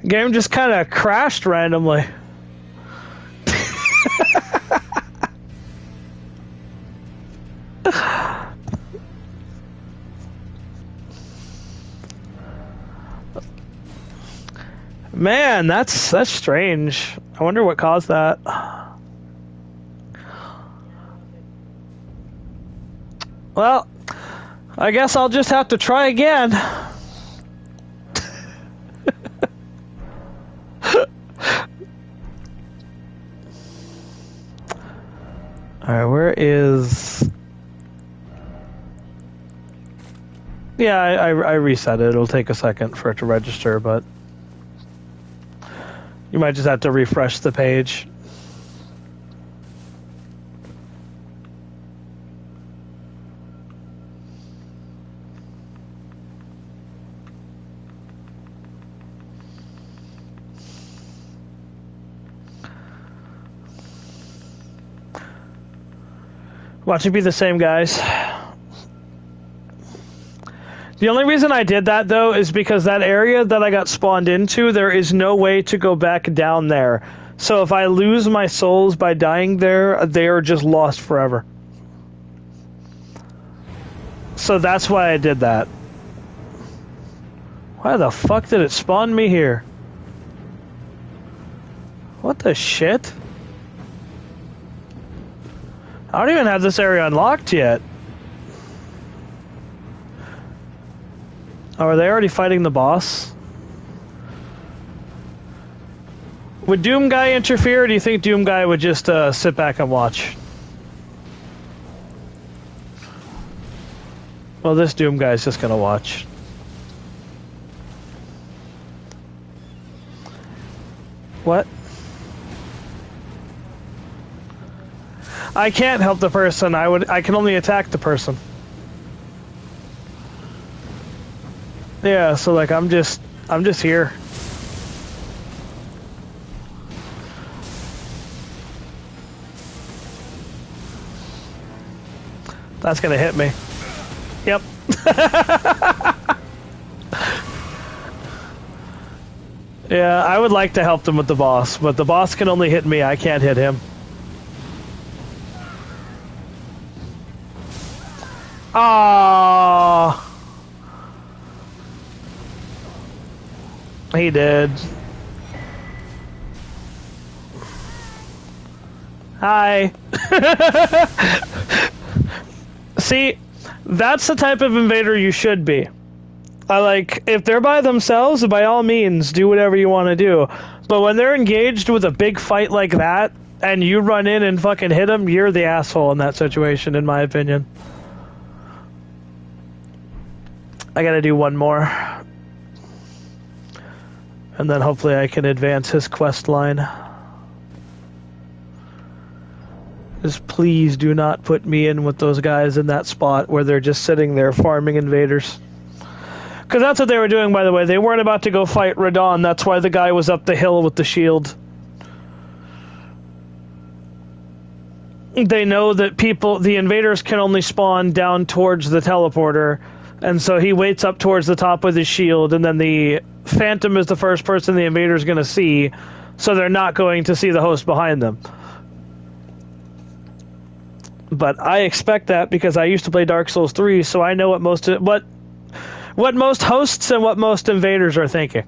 Game just kind of crashed randomly. Man, that's strange. I wonder what caused that. Well, I guess I'll just have to try again. Alright, where is... Yeah, I reset it. It'll take a second for it to register, but... You might just have to refresh the page. Watch it be the same guys. The only reason I did that, though, is because that area that I got spawned into, there is no way to go back down there. So if I lose my souls by dying there, they are just lost forever. So that's why I did that. Why the fuck did it spawn me here? What the shit? I don't even have this area unlocked yet. Oh, are they already fighting the boss? Would Doom Guy interfere, or do you think Doom Guy would just sit back and watch? Well, this Doom Guy's just gonna watch. What? I can't help the person. I can only attack the person. Yeah, so like I'm just here. That's gonna hit me. Yep. Yeah, I would like to help them with the boss, but the boss can only hit me. I can't hit him. Ah. He did. Hi. See, that's the type of invader you should be. If they're by themselves, by all means, do whatever you want to do. But when they're engaged with a big fight like that, and you run in and fucking hit them, you're the asshole in that situation, in my opinion. I gotta do one more. And then hopefully I can advance his quest line. Just please do not put me in with those guys in that spot where they're just sitting there farming invaders. Because that's what they were doing, by the way. They weren't about to go fight Radon. That's why the guy was up the hill with the shield. They know that the invaders can only spawn down towards the teleporter. And so he waits up towards the top with his shield, and then the Phantom is the first person the invader's going to see, so they're not going to see the host behind them. But I expect that because I used to play Dark Souls 3, so I know what most hosts and what most invaders are thinking.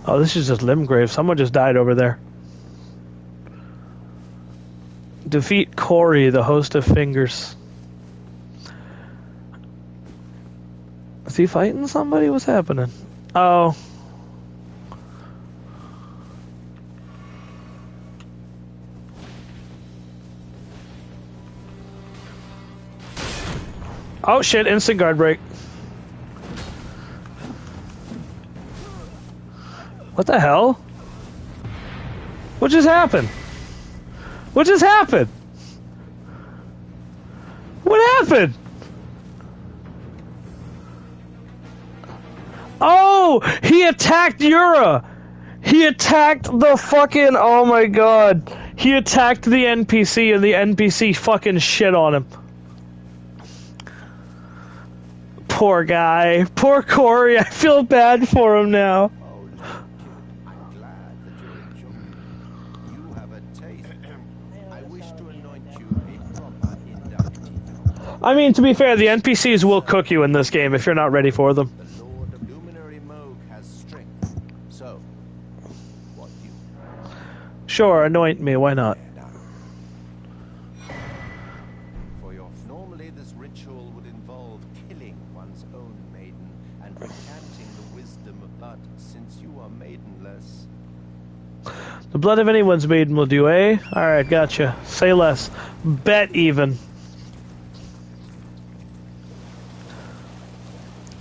Oh, this is just Limgrave. Someone just died over there. Defeat Corey, the host of Fingers. Is he fighting somebody? What's happening? Oh. Oh shit, instant guard break. What the hell? What just happened? What just happened? What happened? Oh, he attacked Yura. He attacked the fucking, oh my god. He attacked the NPC and the NPC fucking shit on him. Poor guy. Poor Corey. I feel bad for him now. Oh, look, kid, I'm glad that you're enjoying it. You have a taste. I wish to anoint you a proper inductee. I mean, to be fair, the NPCs will cook you in this game if you're not ready for them. The Lord of Luminary Moog has strength. So, what you? Sure, anoint me. Why not? For your normally this ritual would involve killing one's own maiden and recanting the wisdom, but since you are maidenless, The blood of anyone's maiden will do, eh? Alright, gotcha. Say less. Bet even.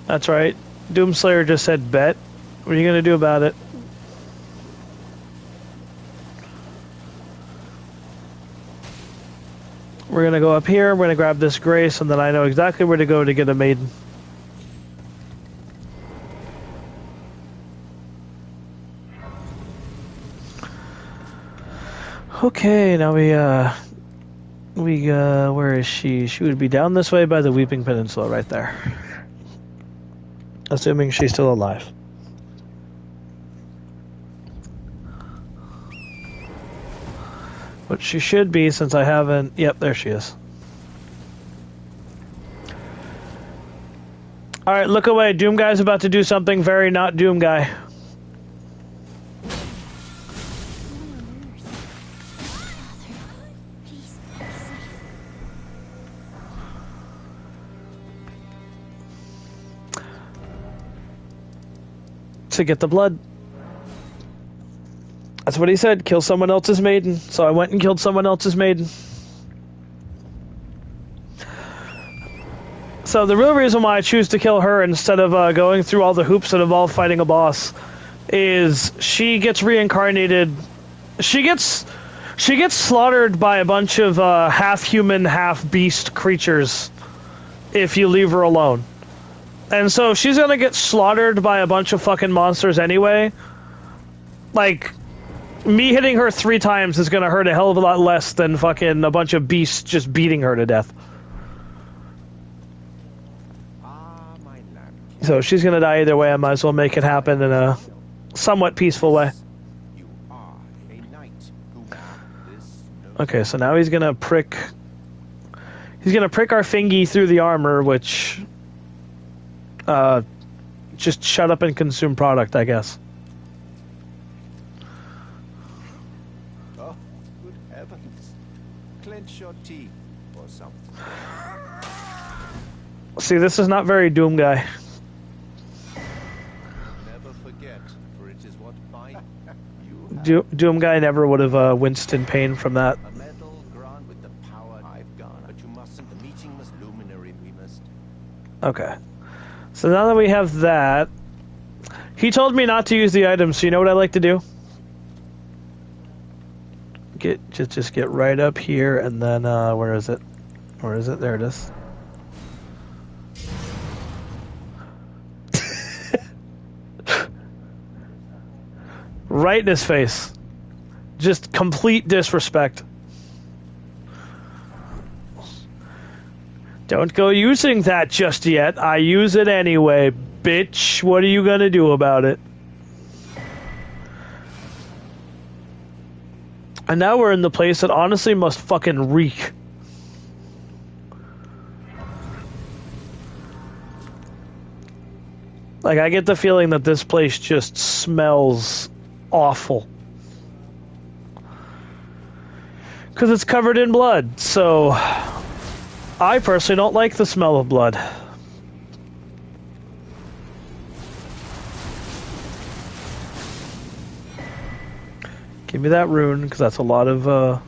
That's right. Doomslayer just said bet. What are you gonna do about it? We're gonna go up here, we're gonna grab this grace, and then I know exactly where to go to get a maiden. Okay, now where is she? She would be down this way by the Weeping Peninsula right there. Assuming she's still alive. But she should be, since I haven't... Yep, there she is. Alright, look away. Doom Guy's about to do something very not Doom Guy. To get the blood. That's what he said, kill someone else's maiden. So I went and killed someone else's maiden. So the real reason why I choose to kill her instead of going through all the hoops that involve fighting a boss is she gets reincarnated. She gets slaughtered by a bunch of half-human, half-beast creatures if you leave her alone. And so she's gonna get slaughtered by a bunch of fucking monsters anyway. Like, me hitting her 3 times is gonna hurt a hell of a lot less than fucking a bunch of beasts just beating her to death. So she's gonna die either way. I might as well make it happen in a somewhat peaceful way. Okay, so now he's gonna prick our thingy through the armor, which just shut up and consume product, I guess. Oh, good heavens. Clench your teeth or something. See, this is not very Doom Guy. Never forget, for it is what binds you. Doom Guy never would have winced in pain from that. A medal grant with the power I've got, but you mustn't. The meeting was luminary, we must. Okay. So now that we have that, he told me not to use the items, so you know what I like to do? Just get right up here, and then, where is it? Where is it? There it is. Right in his face. Just complete disrespect. Don't go using that just yet. I use it anyway, bitch. What are you gonna do about it? And now we're in the place that honestly must fucking reek. Like, I get the feeling that this place just smells awful. Because it's covered in blood, so I personally don't like the smell of blood. Give me that rune, because that's a lot of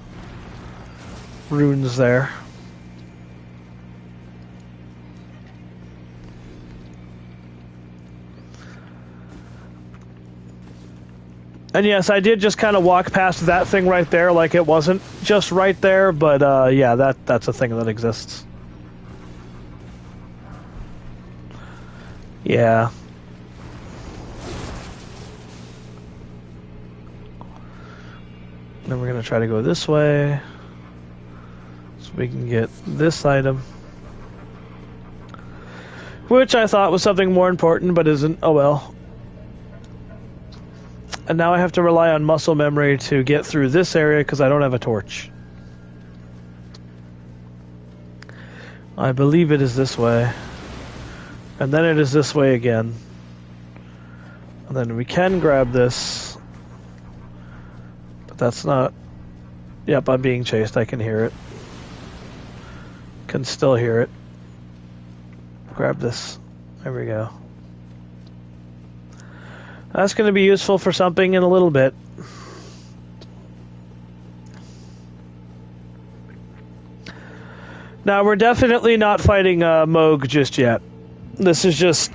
runes there. And yes, I did just kind of walk past that thing right there like it wasn't just right there, but yeah, that's a thing that exists. Yeah. Then we're going to try to go this way so we can get this item. Which I thought was something more important, but isn't. Oh well. And now I have to rely on muscle memory to get through this area because I don't have a torch. I believe it is this way. And then it is this way again. And then we can grab this. But that's not... Yep, I'm being chased. I can hear it. Can still hear it. Grab this. There we go. That's going to be useful for something in a little bit. Now, we're definitely not fighting Moog just yet. This is just...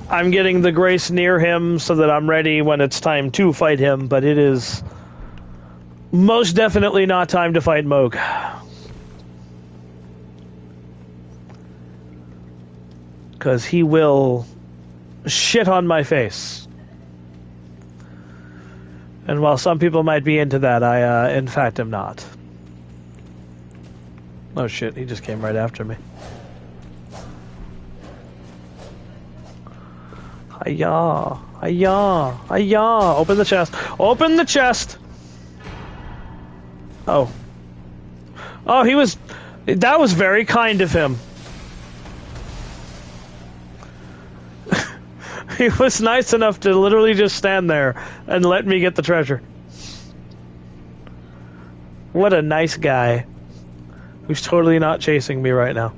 I'm getting the grace near him so that I'm ready when it's time to fight him, but it is most definitely not time to fight Moog. Because he will shit on my face. And while some people might be into that, I, in fact, am not. Oh shit, he just came right after me. Hiya! Hiya! Hiya! Open the chest! Open the chest! Oh. Oh, he was... That was very kind of him. He was nice enough to literally just stand there and let me get the treasure. What a nice guy. Who's totally not chasing me right now.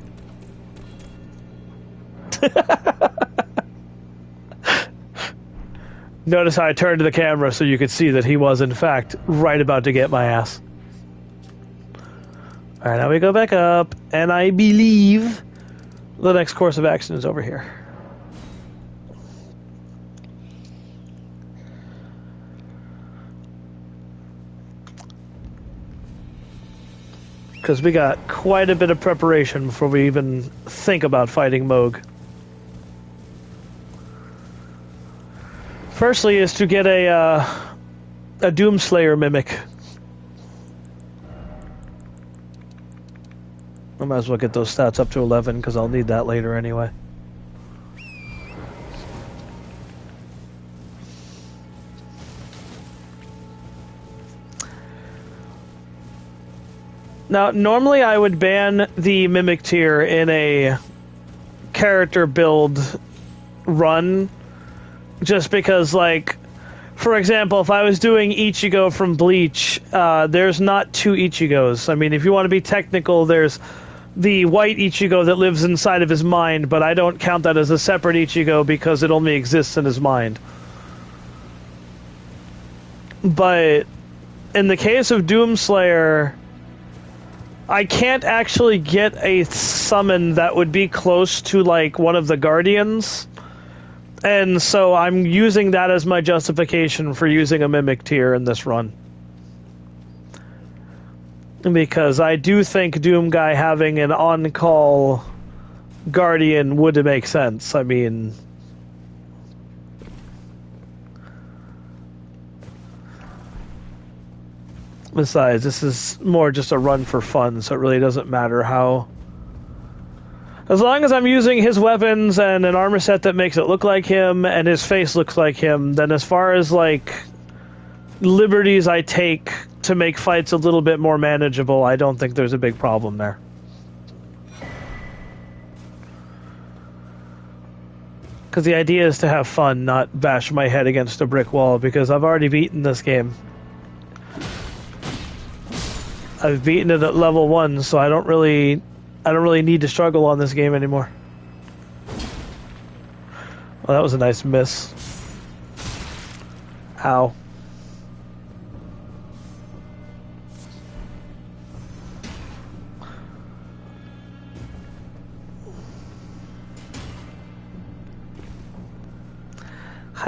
Notice how I turned to the camera so you could see that he was, in fact, right about to get my ass. Alright, now we go back up, and I believe the next course of action is over here. Because we got quite a bit of preparation before we even think about fighting Moog. Firstly is to get a Doomslayer mimic. I might as well get those stats up to 11 because I'll need that later anyway. Now, normally I would ban the Mimic tier in a character build run, just because, like, for example, if I was doing Ichigo from Bleach, there's not two Ichigos. I mean, if you want to be technical, there's the white Ichigo that lives inside of his mind, but I don't count that as a separate Ichigo because it only exists in his mind. But in the case of Doomslayer, I can't actually get a summon that would be close to, like, one of the Guardians. And so I'm using that as my justification for using a Mimic tier in this run. Because I do think Doom Guy having an on-call Guardian would make sense. I mean... Besides, this is more just a run for fun, so it really doesn't matter how... As long as I'm using his weapons and an armor set that makes it look like him, and his face looks like him, then as far as, like, liberties I take to make fights a little bit more manageable, I don't think there's a big problem there. Because the idea is to have fun, not bash my head against a brick wall, because I've already beaten this game. I've beaten it at level 1, so I don't really need to struggle on this game anymore. Well, that was a nice miss. Ow.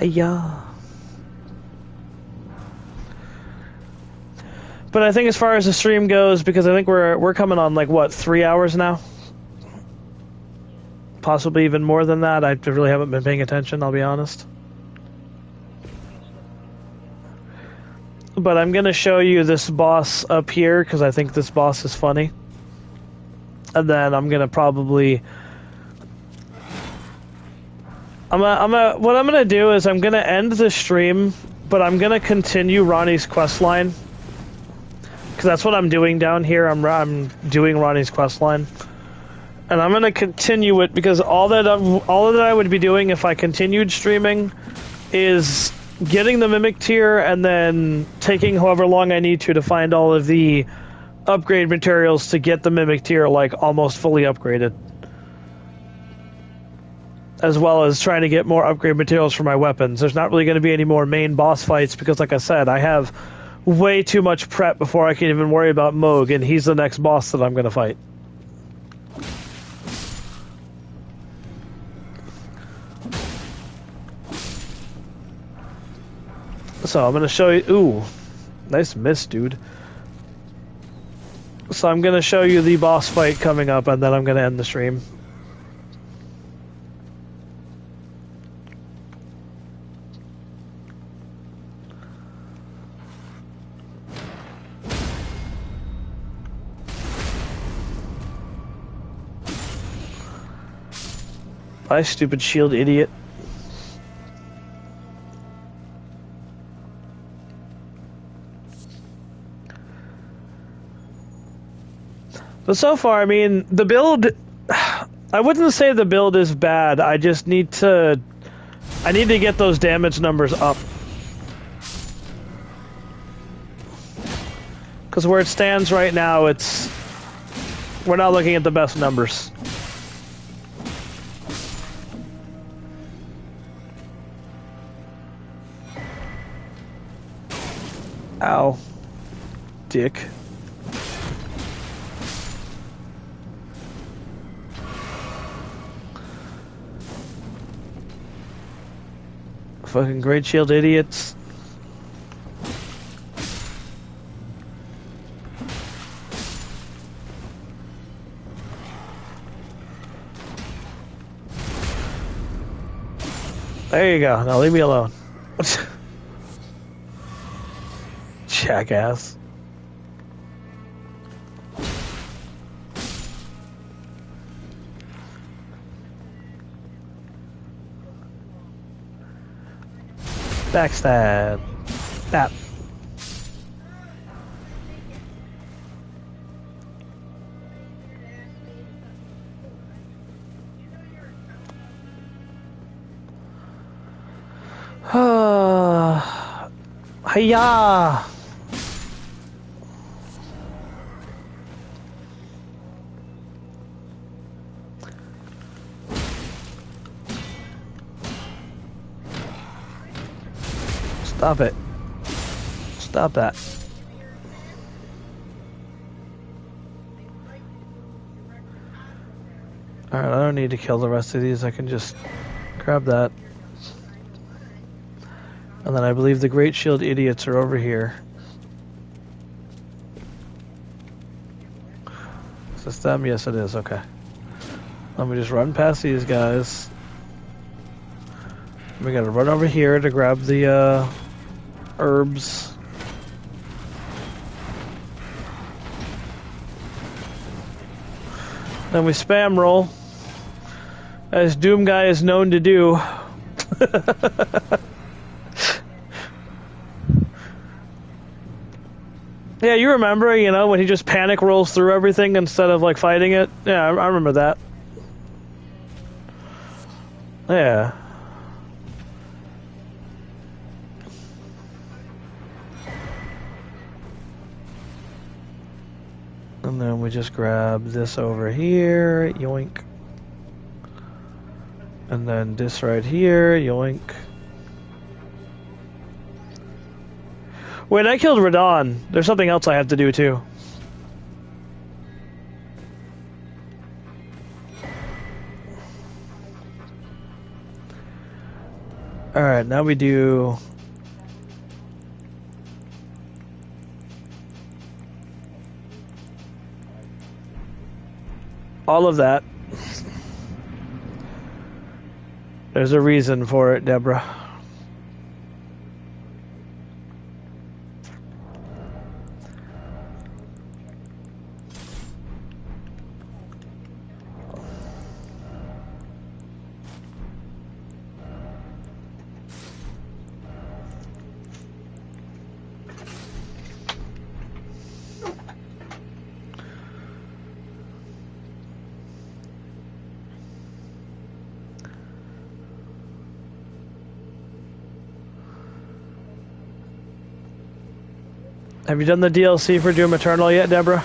Hiya. But I think as far as the stream goes, because I think we're coming on, like, what, 3 hours now? Possibly even more than that. I really haven't been paying attention, I'll be honest. But I'm going to show you this boss up here, because I think this boss is funny. And then I'm going to probably What I'm gonna do is I'm gonna end the stream, but I'm gonna continue Ronnie's quest line. Because that's what I'm doing down here. I'm doing Ronnie's quest line. And I'm gonna continue it because all that I would be doing if I continued streaming is getting the Mimic tier and then taking however long I need to find all of the upgrade materials to get the Mimic tier like almost fully upgraded. As well as trying to get more upgrade materials for my weapons. There's not really going to be any more main boss fights because, like I said, I have way too much prep before I can even worry about Moog, and he's the next boss that I'm going to fight. So I'm going to show you... Ooh, nice miss, dude. So I'm going to show you the boss fight coming up, and then I'm going to end the stream. Bye, stupid shield idiot. But so far, I mean, the build... I wouldn't say the build is bad. I just need to... I need to get those damage numbers up. Because where it stands right now, it's... We're not looking at the best numbers. Ow. Dick. Fucking great shield idiots. There you go. Now leave me alone. Jackass. Backstab. That. Hiya. Stop it. Stop that. Alright, I don't need to kill the rest of these. I can just grab that. And then I believe the Great Shield idiots are over here. Is this them? Yes, it is. Okay. Let me just run past these guys. We gotta run over here to grab the herbs. Then we spam roll, as Doom Guy is known to do. Yeah, you remember, you know, when he just panic rolls through everything instead of like fighting it? Yeah, I remember that. Yeah. And then we just grab this over here, yoink. And then this right here, yoink. Wait, I killed Radon. There's something else I have to do too. Alright, now we do... all of that. There's a reason for it, Deborah. Have you done the DLC for Doom Eternal yet, Deborah?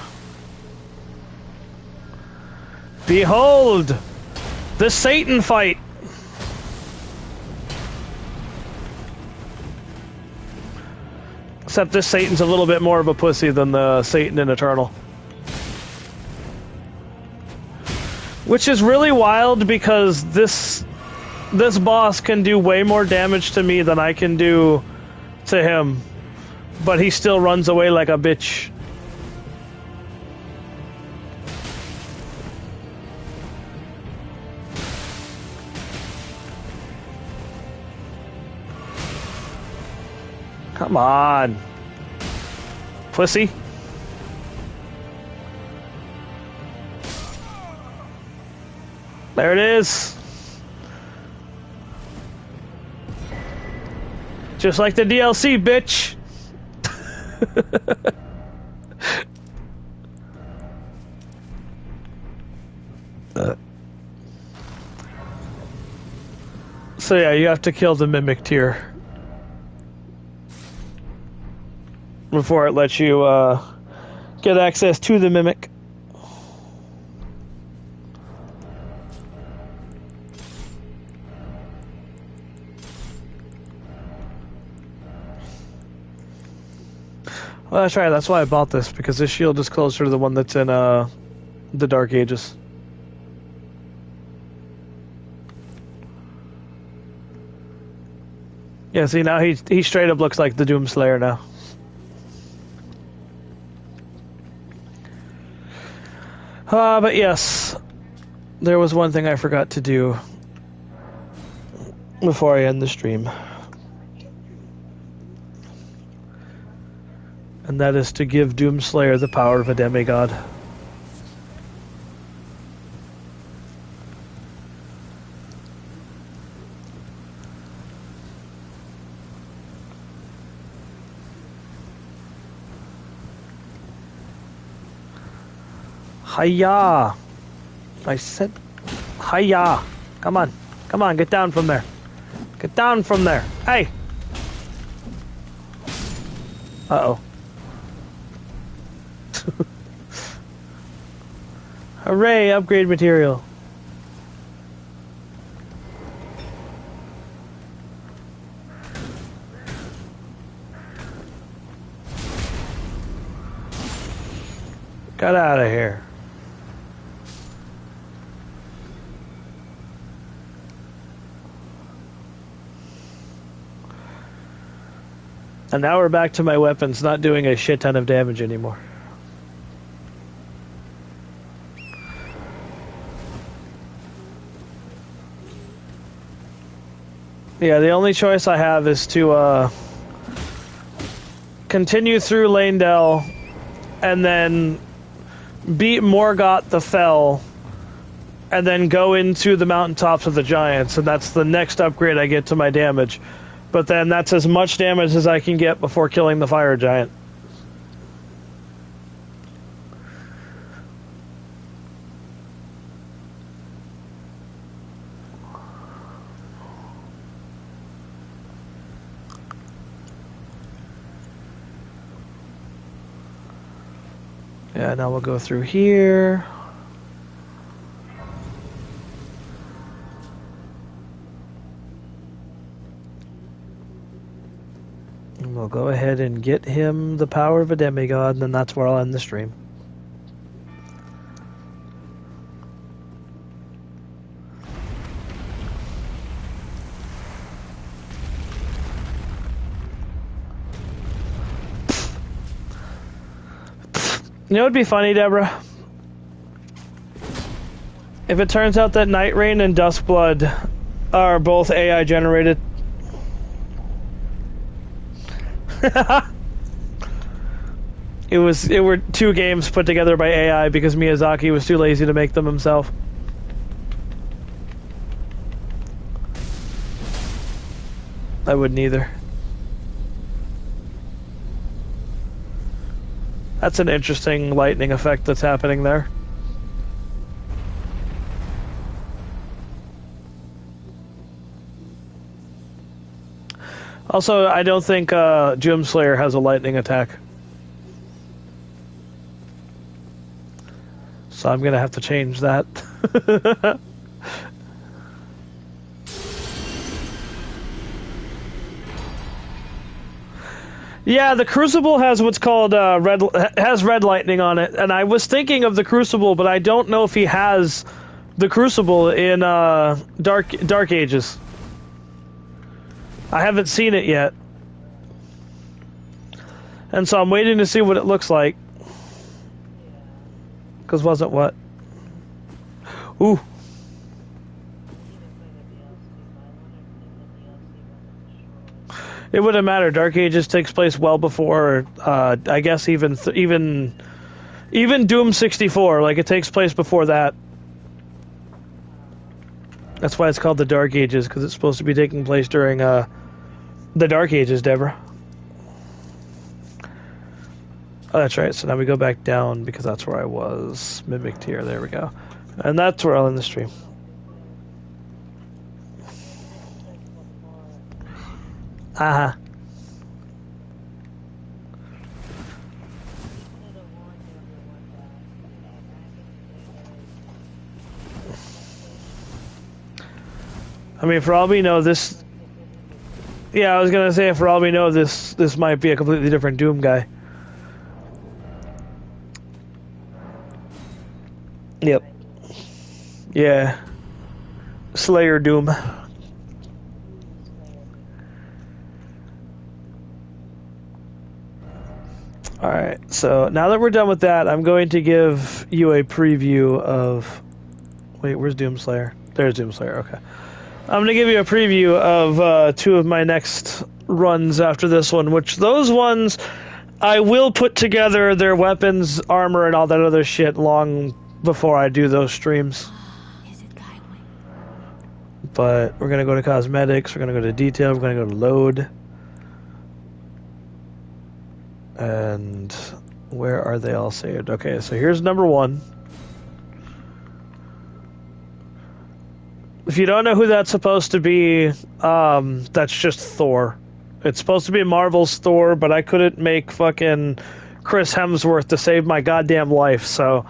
Behold! The Satan fight! Except this Satan's a little bit more of a pussy than the Satan in Eternal. Which is really wild because this boss can do way more damage to me than I can do to him. But he still runs away like a bitch. Come on. Pussy. There it is. Just like the DLC, bitch. So yeah, you have to kill the mimic tier before it lets you get access to the mimic. Well, that's right. That's why I bought this, because this shield is closer to the one that's in the Dark Ages. Yeah, see, now he straight up looks like the Doomslayer now. But yes, there was one thing I forgot to do before I end the stream. And that is to give Doomslayer the power of a demigod. Hiya! I said, hiya! Come on, come on, get down from there. Get down from there. Hey! Uh-oh. Hooray, upgrade material. Get out of here. And now we're back to my weapons not doing a shit ton of damage anymore. Yeah, the only choice I have is to continue through Lanedell and then beat Morgott the Fell and then go into the mountaintops of the Giants, and that's the next upgrade I get to my damage. But then that's as much damage as I can get before killing the Fire Giant. Yeah, now we'll go through here. And we'll go ahead and get him the power of a demigod, and then that's where I'll end the stream. You know what would be funny, Deborah? If it turns out that Night Rain and Duskblood are both AI generated. It were two games put together by AI because Miyazaki was too lazy to make them himself. I wouldn't either. That's an interesting lightning effect that's happening there. Also, I don't think Doomslayer has a lightning attack. So I'm gonna have to change that. Yeah, the Crucible has what's called red lightning on it, and I was thinking of the Crucible, but I don't know if he has the Crucible in Dark Ages. I haven't seen it yet, and so I'm waiting to see what it looks like. Because wasn't what? Ooh. It wouldn't matter. Dark Ages takes place well before, I guess even Doom 64. Like, it takes place before that. That's why it's called the Dark Ages, because it's supposed to be taking place during the Dark Ages, Deborah. Oh, that's right. So now we go back down because that's where I was. Mimicked here. There we go. And that's where I'll end the stream. Uh-huh. I mean, for all we know, this... Yeah, I was gonna say, for all we know, this might be a completely different Doom guy. Yep. Yeah. Slayer Doom. Alright, so now that we're done with that, I'm going to give you a preview of... Wait, where's Doomslayer? There's Doomslayer, okay. I'm going to give you a preview of two of my next runs after this one, which those ones, I will put together their weapons, armor, and all that other shit long before I do those streams. But we're going to go to cosmetics, we're going to go to detail, we're going to go to load. And where are they all saved? Okay, so here's number one. If you don't know who that's supposed to be, that's just Thor. It's supposed to be Marvel's Thor, but I couldn't make fucking Chris Hemsworth to save my goddamn life, so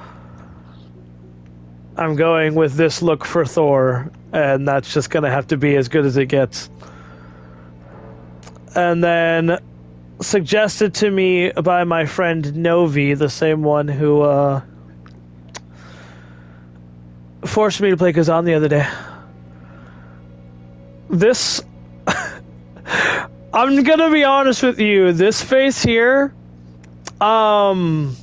I'm going with this look for Thor, and that's just gonna have to be as good as it gets. And then suggested to me by my friend Novi, the same one who forced me to play Kazan the other day. This... I'm gonna be honest with you, this face here, I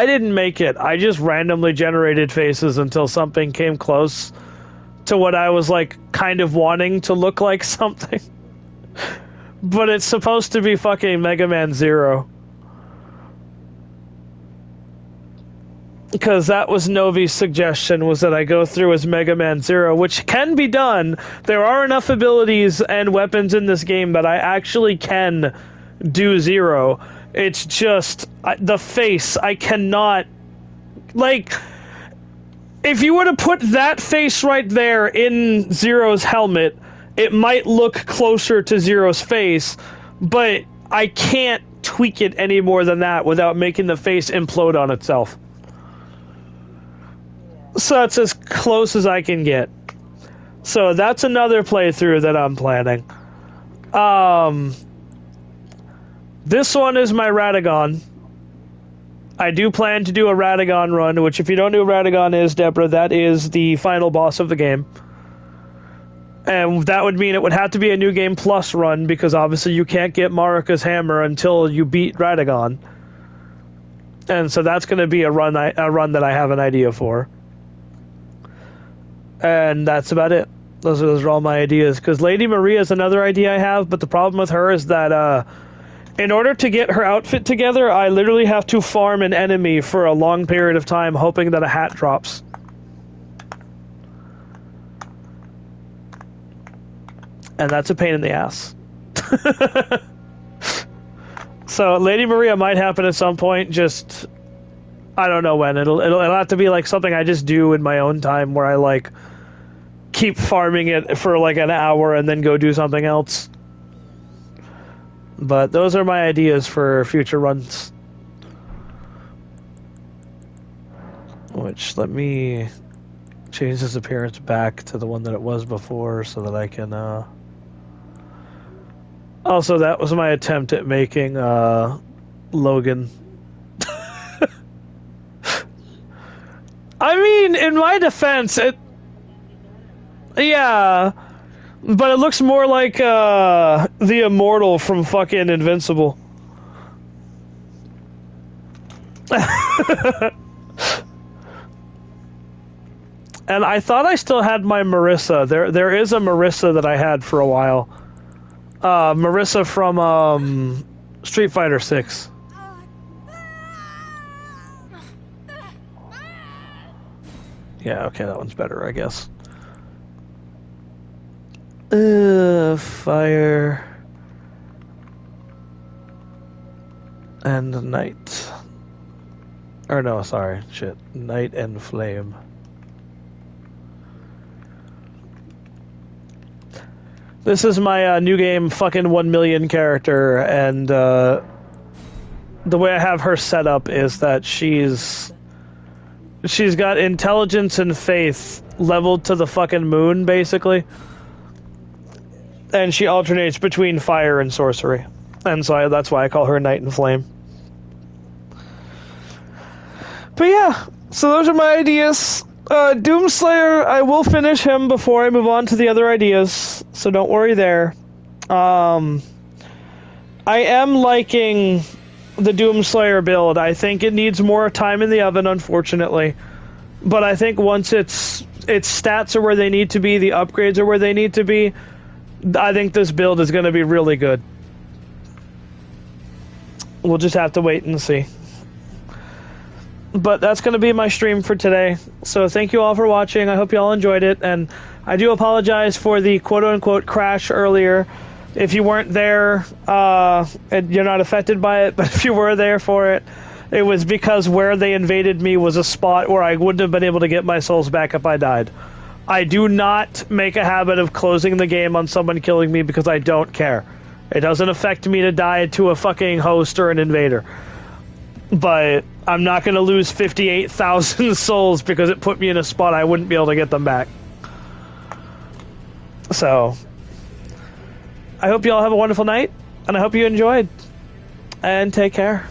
didn't make it. I just randomly generated faces until something came close to what I was, like, kind of wanting to look like something. But it's supposed to be fucking Mega Man Zero. Because that was Novi's suggestion, was that I go through as Mega Man Zero, which can be done. There are enough abilities and weapons in this game that I actually can do Zero. It's just the face. I cannot... Like, if you were to put that face right there in Zero's helmet, it might look closer to Zero's face, but I can't tweak it any more than that without making the face implode on itself. So that's as close as I can get. So that's another playthrough that I'm planning. This one is my Radagon. I do plan to do a Radagon run, which if you don't know who Radagon is, Deborah, that is the final boss of the game. And that would mean it would have to be a New Game Plus run, because obviously you can't get Marika's hammer until you beat Radagon. And so that's going to be a run that I have an idea for. And that's about it. Those are all my ideas. Because Lady Maria is another idea I have, but the problem with her is that in order to get her outfit together, I literally have to farm an enemy for a long period of time, hoping that a hat drops. And that's a pain in the ass. So Lady Maria might happen at some point, just I don't know when. It'll have to be like something I just do in my own time, where I like keep farming it for like an hour and then go do something else. But those are my ideas for future runs. Which, let me change this appearance back to the one that it was before so that I can, Also, that was my attempt at making, Logan. I mean, in my defense, yeah, but it looks more like, the Immortal from fucking Invincible. And I thought I still had my Marissa. There is a Marissa that I had for a while. Marissa from Street Fighter 6. Yeah, okay, that one's better, I guess. Fire and night. Or no, sorry, shit. Night and flame. This is my new game fucking 1 million character, and the way I have her set up is that she's got intelligence and faith leveled to the fucking moon, basically. And she alternates between fire and sorcery. And so that's why I call her Night and Flame. But yeah, so those are my ideas. Doomslayer, I will finish him before I move on to the other ideas, so don't worry there. I am liking the Doomslayer build. I think it needs more time in the oven, unfortunately. But I think once its stats are where they need to be, the upgrades are where they need to be, I think this build is going to be really good. We'll just have to wait and see. But that's going to be my stream for today. So thank you all for watching. I hope you all enjoyed it. And I do apologize for the quote-unquote crash earlier. If you weren't there, and you're not affected by it, but if you were there for it, it was because where they invaded me was a spot where I wouldn't have been able to get my souls back if I died. I do not make a habit of closing the game on someone killing me because I don't care. It doesn't affect me to die to a fucking host or an invader. But I'm not going to lose 58,000 souls because it put me in a spot I wouldn't be able to get them back. So, I hope you all have a wonderful night, and I hope you enjoyed. And take care.